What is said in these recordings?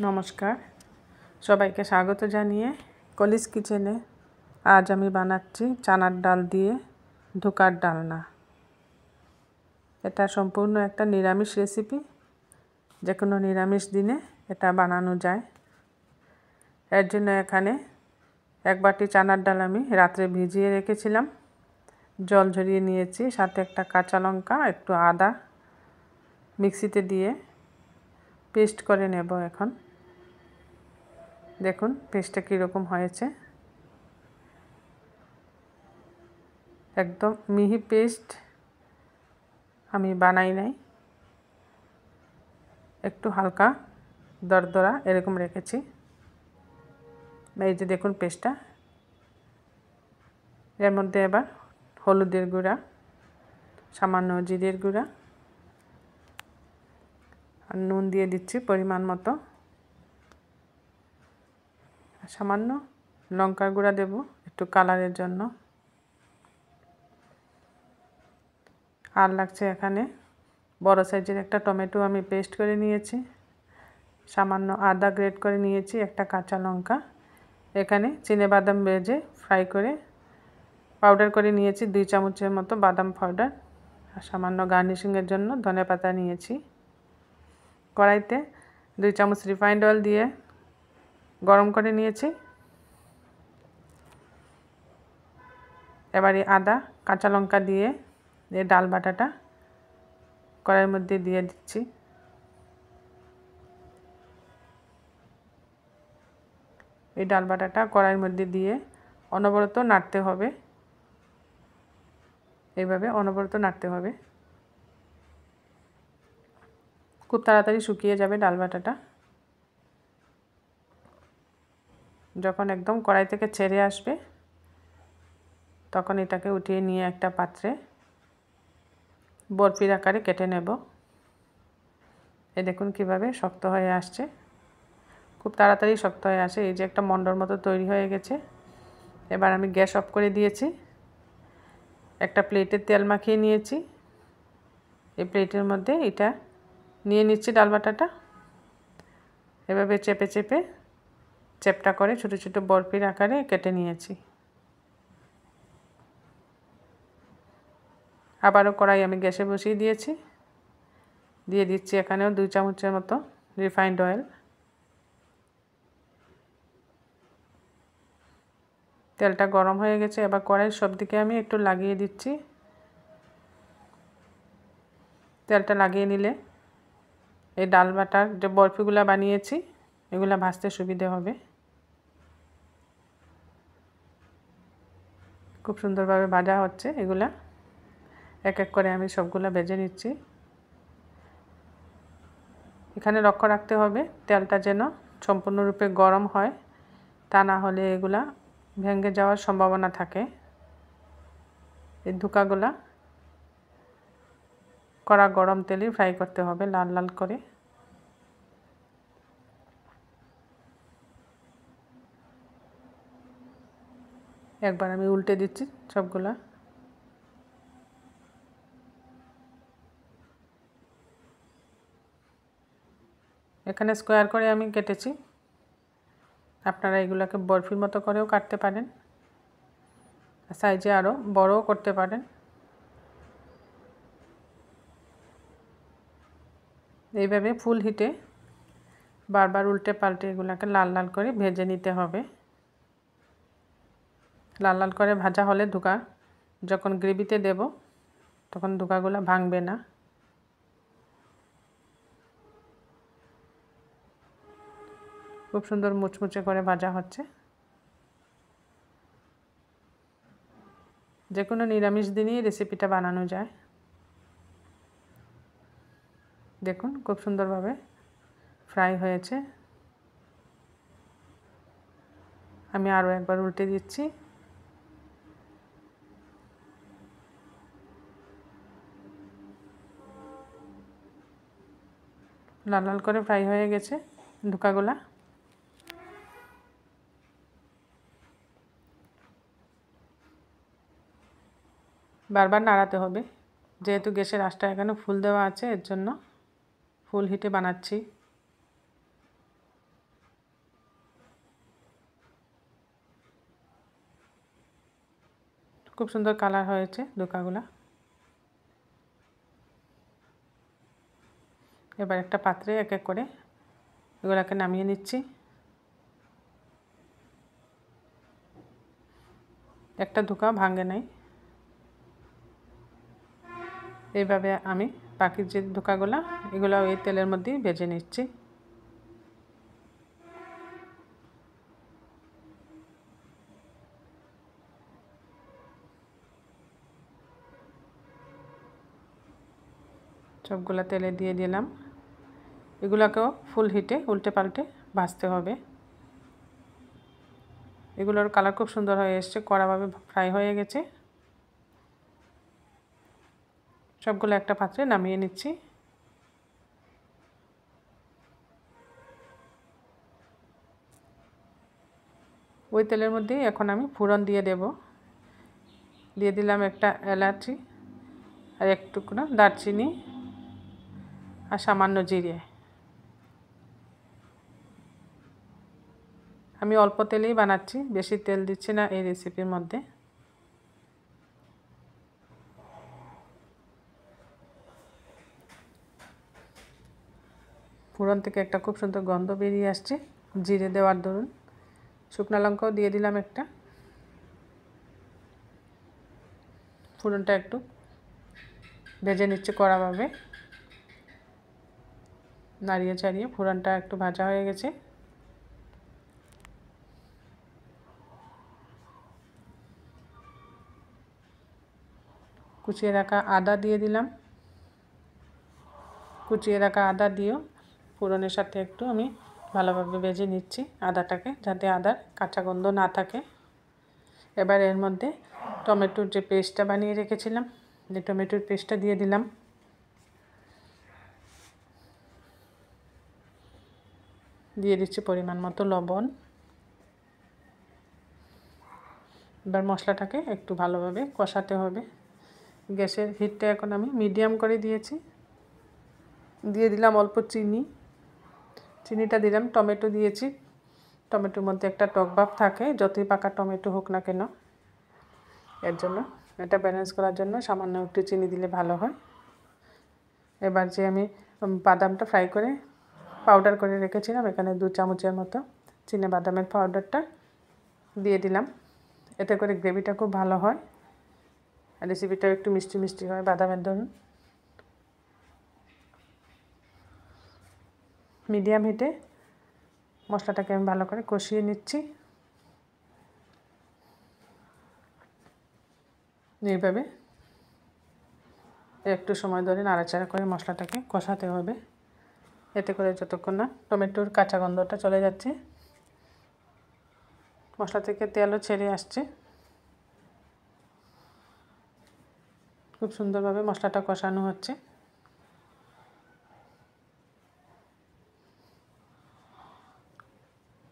নমস্কার, সবাইকে স্বাগত জানিয়ে কলিস কিচেনে আজ আমি বানাচ্ছি চানার ডাল দিয়ে ধোকার ডালনা। এটা সম্পূর্ণ একটা নিরামিষ রেসিপি, যে কোনো নিরামিষ দিনে এটা বানানো যায়। এর জন্য এখানে এক বাটি চানার ডাল আমি রাত্রে ভিজিয়ে রেখেছিলাম, জল ঝরিয়ে নিয়েছি, সাথে একটা কাঁচা লঙ্কা, একটু আদা মিক্সিতে দিয়ে পেস্ট করে নেব। এখন দেখুন পেস্টটা কীরকম হয়েছে, একদম মিহি পেস্ট আমি বানাই নাই, একটু হালকা দরদরা এরকম রেখেছি। এই যে দেখুন পেস্টটা, এর মধ্যে এবার হলুদের গুঁড়া, সামান্য জিরের গুঁড়া আর নুন দিয়ে দিচ্ছি পরিমাণ মতো, সামান্য লঙ্কার গুঁড়া দেব একটু কালারের জন্য। আর লাগছে এখানে বড় সাইজের একটা টমেটো আমি পেস্ট করে নিয়েছি, সামান্য আদা গ্রেট করে নিয়েছি, একটা কাঁচা লঙ্কা, এখানে চিনেবাদাম ভেজে ফ্রাই করে পাউডার করে নিয়েছি 2 চামচের মতো বাদাম পাউডার, আর সামান্য গার্নিশিংয়ের জন্য ধনেপাতা নিয়েছি। কড়াইতে 2 চামচ রিফাইন্ড অয়েল দিয়ে গরম করে নিয়েছি। এবারে আদা কাঁচা লঙ্কা দিয়ে এই ডাল বাটাটা কড়াইয়ের মধ্যে দিয়ে দিচ্ছি। এই ডাল বাটাটা কড়াইয়ের মধ্যে দিয়ে অনবরত নাড়তে হবে, এইভাবে অনবরত নাড়তে হবে, খুব তাড়াতাড়ি শুকিয়ে যাবে ডাল বাটাটা। যখন একদম কড়াই থেকে ছেড়ে আসবে তখন এটাকে উঠিয়ে নিয়ে একটা পাত্রে বরফির আকারে কেটে নেব। এই দেখুন কিভাবে শক্ত হয়ে আসছে, খুব তাড়াতাড়ি শক্ত হয়ে আসে। এই যে একটা মন্ডর মতো তৈরি হয়ে গেছে। এবার আমি গ্যাস অফ করে দিয়েছি, একটা প্লেটে তেল মাখিয়ে নিয়েছি, এই প্লেটের মধ্যে এটা নিয়ে নিচ্ছি ডাল বাটাটা। এভাবে চেপে চেপে চ্যাপটা করে ছোটো ছোটো বরফির আকারে কেটে নিয়েছি। আবারও কড়াই আমি গ্যাসে বসিয়ে দিয়েছি, দিয়ে দিচ্ছি এখানেও 2 চামচের মতো রিফাইন্ড অয়েল। তেলটা গরম হয়ে গেছে, এবার কড়াইয়ের সব দিকে আমি একটু লাগিয়ে দিচ্ছি। তেলটা লাগিয়ে নিলে এই ডাল বাটার যে বরফিগুলো বানিয়েছি এগুলো ভাজতে সুবিধে হবে। খুব সুন্দরভাবে ভাজা হচ্ছে, এগুলা এক এক করে আমি সবগুলো ভেজে নিচ্ছি। এখানে লক্ষ্য রাখতে হবে তেলটা যেন সম্পূর্ণরূপে গরম হয়, তা না হলে এগুলা ভেঙে যাওয়ার সম্ভাবনা থাকে। এই ধোকাগুলা কড়া গরম তেলে ফ্রাই করতে হবে লাল লাল করে। একবার আমি উল্টে দিচ্ছি সবগুলা। এখানে স্কোয়ার করে আমি কেটেছি, আপনারা এগুলোকে বরফির মতো করেও কাটতে পারেন, সাইজে আরও বড়ও করতে পারেন। এইভাবে ফুল হিটে বারবার উল্টে পাল্টে এগুলোকে লাল লাল করে ভেজে নিতে হবে। লাল লাল করে ভাজা হলে ধোকা যখন গ্রেভিতে দেব তখন ধোকাগুলো ভাঙবে না। খুব সুন্দর মুচমুচে করে ভাজা হচ্ছে। যে কোনো নিরামিষ দিনই রেসিপিটা বানানো যায়। দেখুন খুব সুন্দরভাবে ফ্রাই হয়েছে। আমি আরও একবার উল্টে দিচ্ছি। লাল লাল করে ফ্রাই হয়ে গেছে ধোকাগুলা। বারবার নাড়াতে হবে, যেহেতু গ্যাসের আঁচটা এখানে ফুল দেওয়া আছে, এর জন্য ফুল হিটে বানাচ্ছি। খুব সুন্দর কালার হয়েছে ধোকাগুলা। এবার একটা পাত্রে এক এক করে এগুলাকে নামিয়ে নিচ্ছি। একটা ধোকা ভাঙে নাই। এইভাবে আমি বাকি যে ধোকাগুলা এগুলো ওই তেলের মধ্যেই ভেজে নিচ্ছি। সবগুলা তেলে দিয়ে দিলাম। এগুলাকেও ফুল হিটে উল্টে পাল্টে ভাজতে হবে। এগুলোর কালার খুব সুন্দর হয়ে এসছে, কড়াভাবে ফ্রাই হয়ে গেছে। সবগুলো একটা পাত্রে নামিয়ে নিচ্ছি। ওই তেলের মধ্যেই এখন আমি ফোড়ন দিয়ে দেব। দিয়ে দিলাম একটা এলাচি আর এক টুকরো দারচিনি আর সামান্য জিরে। আমি অল্প তেলেই বানাচ্ছি, বেশি তেল দিচ্ছি না এই রেসিপির মধ্যে। ফোড়ন থেকে একটা খুব সুন্দর গন্ধ বেরিয়ে আসছে জিরে দেওয়ার দরুন। শুকনো লঙ্কাও দিয়ে দিলাম একটা। ফোড়নটা একটু ভেজে নিচ্ছে কড়াভাবে, নাড়িয়ে চাড়িয়ে ফোড়নটা একটু ভাজা হয়ে গেছে। কুচিয়ে রাখা আদা দিয়ে দিলাম। কুচিয়ে রাখা আদা দিয়েও ফোড়নের সাথে একটু আমি ভালোভাবে ভেজে নিচ্ছি আদাটাকে, যাতে আদার কাঁচা গন্ধ না থাকে। এবার এর মধ্যে টমেটোর যে পেস্টটা বানিয়ে রেখেছিলাম, এই টমেটোর পেস্টটা দিয়ে দিলাম। দিয়ে দিচ্ছি পরিমাণ মতো লবণ। এবার মশলাটাকে একটু ভালোভাবে কষাতে হবে। গ্যাসের হিটটা এখন আমি মিডিয়াম করে দিয়েছি। দিয়ে দিলাম অল্প চিনি। চিনিটা দিলাম, টমেটো দিয়েছি। টমেটোর মধ্যে একটা টক ভাব থাকে, যতই পাকা টমেটো হোক না কেন। এর জন্য এটা ব্যালেন্স করার জন্য সামান্য একটু চিনি দিলে ভালো হয়। এবার যে আমি বাদামটা ফ্রাই করে পাউডার করে রেখেছিলাম, এখানে 2 চামচের মতো বাদামের পাউডারটা দিয়ে দিলাম। এতে করে গ্রেভিটা খুব ভালো হয় আর রেসিপিটাও একটু মিষ্টি মিষ্টি হয় বাদামের দরুন। মিডিয়াম হিটে মশলাটাকে আমি ভালো করে কষিয়ে নিচ্ছি। এইভাবে একটু সময় ধরে নাড়াচাড়া করে মশলাটাকে কষাতে হবে, এতে করে যতক্ষণ না টমেটোর কাঁচা গন্ধটা চলে যাচ্ছে, মশলা থেকে তেলও ছেড়ে আসছে। খুব সুন্দরভাবে মশলাটা কষানো হচ্ছে।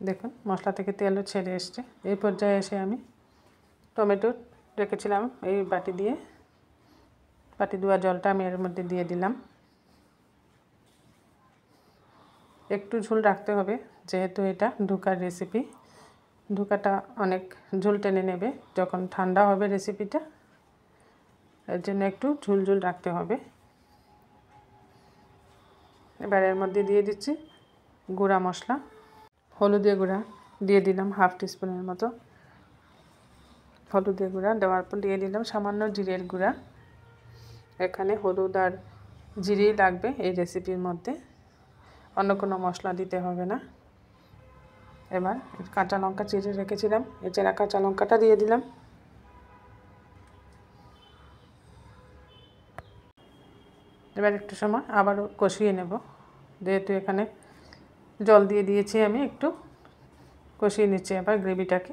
দেখুন মশলা থেকে তেলও ছেড়ে এসছে। এই পর্যায়ে এসে আমি টমেটো রেখেছিলাম এই বাটি ধোয়া জলটা আমি এর মধ্যে দিয়ে দিলাম। একটু ঝোল রাখতে হবে, যেহেতু এটা ধোকার রেসিপি। ধোকাটা অনেক ঝোল টেনে নেবে যখন ঠান্ডা হবে রেসিপিটা, এর জন্য একটু ঝোল ঝোল রাখতে হবে। এবার এর মধ্যে দিয়ে দিচ্ছি গুঁড়া মশলা। হলুদের গুঁড়া দিয়ে দিলাম হাফ টিস্পুনের মতো। হলুদের গুঁড়া দেওয়ার পর দিয়ে দিলাম সামান্য জিরের গুঁড়া। এখানে হলুদ আর জিরেই লাগবে এই রেসিপির মধ্যে, অন্য কোনো মশলা দিতে হবে না। এবার কাঁচা লঙ্কা চিড়ে রেখেছিলাম, এই চেরা কাঁচা লঙ্কাটা দিয়ে দিলাম। এবার একটু সময় আবারও কষিয়ে নেব, যেহেতু এখানে জল দিয়ে দিয়েছি আমি, একটু কষিয়ে নিচ্ছি এবার গ্রেভিটাকে।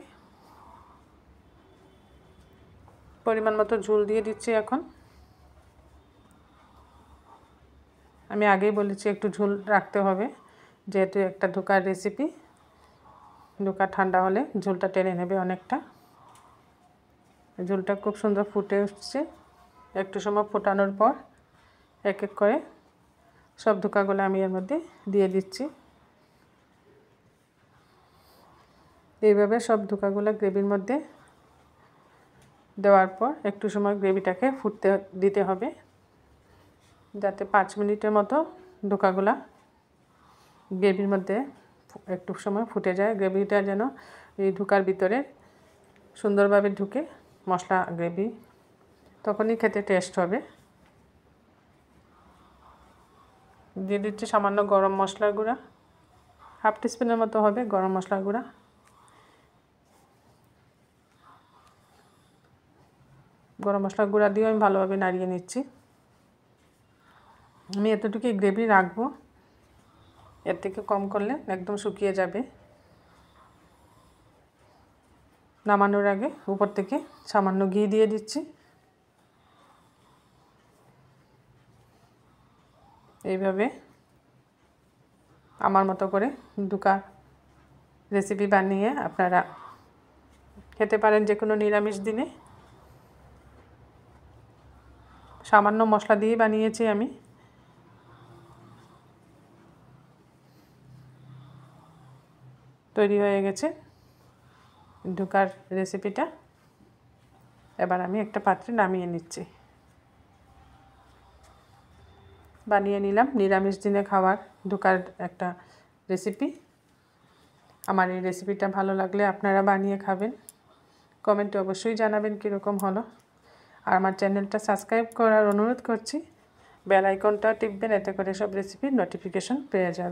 পরিমাণ মতো ঝোল দিয়ে দিচ্ছি এখন। আমি আগেই বলেছি একটু ঝোল রাখতে হবে, যেহেতু একটা ধোকার রেসিপি। ধোকা ঠান্ডা হলে ঝোলটা টেনে নেবে অনেকটা। ঝোলটা খুব সুন্দর ফুটে উঠছে। একটু সময় ফোটানোর পর এক এক করে সব ধোকাগুলো আমি এর মধ্যে দিয়ে দিচ্ছি। এইভাবে সব ধোকাগুলো গ্রেভির মধ্যে দেওয়ার পর একটু সময় গ্রেভিটাকে ফুটতে দিতে হবে, যাতে 5 মিনিটের মতো ধোকাগুলা গ্রেভির মধ্যে একটু সময় ফুটে যায়। গ্রেভিটা যেন এই ধোকার ভিতরে সুন্দরভাবে ঢুকে মশলা গ্রেভি, তখনই খেতে টেস্ট হবে। দিয়ে দিচ্ছি সামান্য গরম মশলার গুঁড়া, 1/2 টিস্পুনের মতো হবে গরম মশলার গুঁড়া। গরম মশলার গুঁড়া দিয়েও আমি ভালোভাবে নাড়িয়ে নিচ্ছি। আমি এতটুকুই গ্রেভি রাখবো, এর থেকে কম করলে একদম শুকিয়ে যাবে। নামানোর আগে উপর থেকে সামান্য ঘি দিয়ে দিচ্ছি। এইভাবে আমার মতো করে ধোকা রেসিপি বানিয়ে আপনারা খেতে পারেন যে কোনো নিরামিষ দিনে। সামান্য মশলা দিয়ে বানিয়েছি আমি। তৈরি হয়ে গেছে ধোকার রেসিপিটা। এবার আমি একটা পাত্রে নামিয়ে নিচ্ছি। বানিয়ে নিলাম নিরামিষ দিনে খাওয়ার ধোকার একটা রেসিপি। আমার এই রেসিপিটা ভালো লাগলে আপনারা বানিয়ে খাবেন, কমেন্টে অবশ্যই জানাবেন কীরকম হলো। আর আমার চ্যানেলটা সাবস্ক্রাইব করার অনুরোধ করছি, বেল আইকনটা টিপবেন, এতে করে সব রেসিপির নোটিফিকেশন পেয়ে যাবেন।